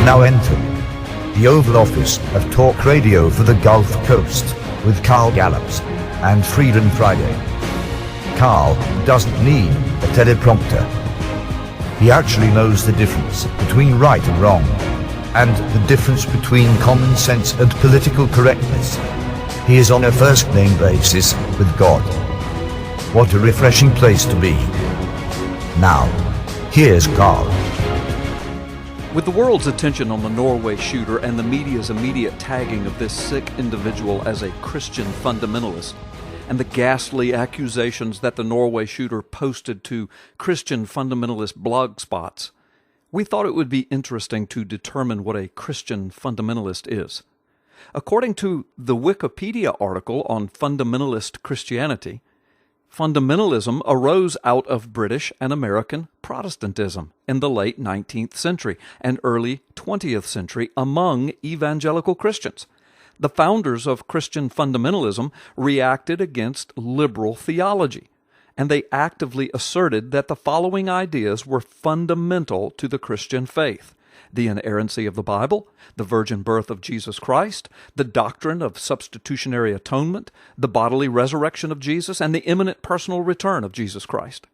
now entering the Oval Office of Talk Radio for the Gulf Coast with Carl Gallups and Freedom Friday. Carl doesn't need a teleprompter. He actually knows the difference between right and wrong, and the difference between common sense and political correctness. He is on a first-name basis with God. What a refreshing place to be. Now, here's Carl. With the world's attention on the Norway shooter and the media's immediate tagging of this sick individual as a Christian fundamentalist, and the ghastly accusations that the Norway shooter posted to Christian fundamentalist blog spots, we thought it would be interesting to determine what a Christian fundamentalist is. According to the Wikipedia article on fundamentalist Christianity, fundamentalism arose out of British and American Protestantism in the late 19th century and early 20th century among evangelical Christians. The founders of Christian fundamentalism reacted against liberal theology, and they actively asserted that the following ideas were fundamental to the Christian faith: the inerrancy of the Bible, the virgin birth of Jesus Christ, the doctrine of substitutionary atonement, the bodily resurrection of Jesus, and the imminent personal return of Jesus Christ.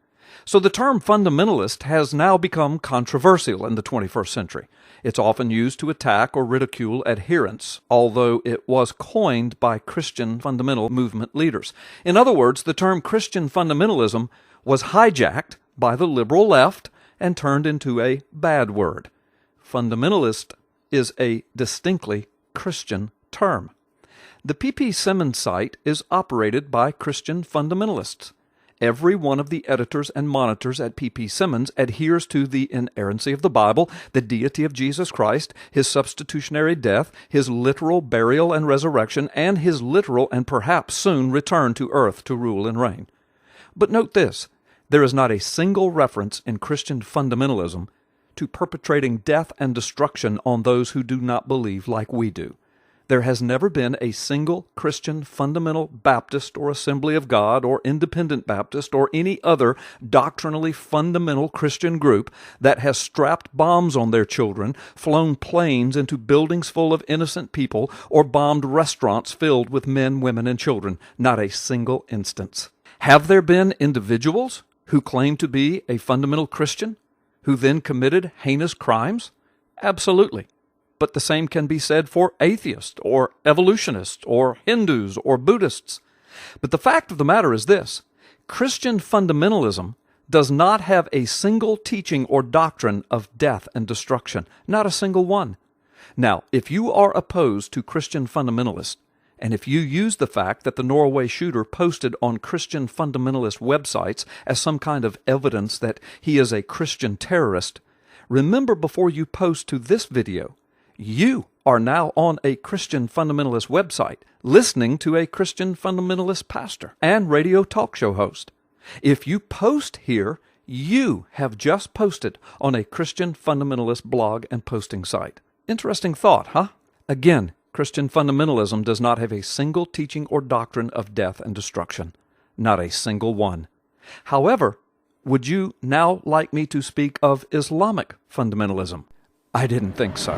So the term fundamentalist has now become controversial in the 21st century. It's often used to attack or ridicule adherents, although it was coined by Christian fundamental movement leaders. In other words, the term Christian fundamentalism was hijacked by the liberal left and turned into a bad word. Fundamentalist is a distinctly Christian term. The P.P. Simmons site is operated by Christian fundamentalists. Every one of the editors and monitors at P.P. Simmons adheres to the inerrancy of the Bible, the deity of Jesus Christ, his substitutionary death, his literal burial and resurrection, and his literal and perhaps soon return to earth to rule and reign. But note this: there is not a single reference in Christian fundamentalism to perpetrating death and destruction on those who do not believe like we do. There has never been a single Christian fundamental Baptist or Assembly of God or Independent Baptist or any other doctrinally fundamental Christian group that has strapped bombs on their children, flown planes into buildings full of innocent people, or bombed restaurants filled with men, women, and children. Not a single instance. Have there been individuals who claim to be a fundamental Christian who then committed heinous crimes? Absolutely. But the same can be said for atheists or evolutionists or Hindus or Buddhists. But the fact of the matter is this: Christian fundamentalism does not have a single teaching or doctrine of death and destruction. Not a single one. Now, if you are opposed to Christian fundamentalists, and if you use the fact that the Norway shooter posted on Christian fundamentalist websites as some kind of evidence that he is a Christian terrorist, remember before you post to this video, you are now on a Christian fundamentalist website, listening to a Christian fundamentalist pastor and radio talk show host. If you post here, you have just posted on a Christian fundamentalist blog and posting site. Interesting thought, huh? Again, Christian fundamentalism does not have a single teaching or doctrine of death and destruction. Not a single one. However, would you now like me to speak of Islamic fundamentalism? I didn't think so.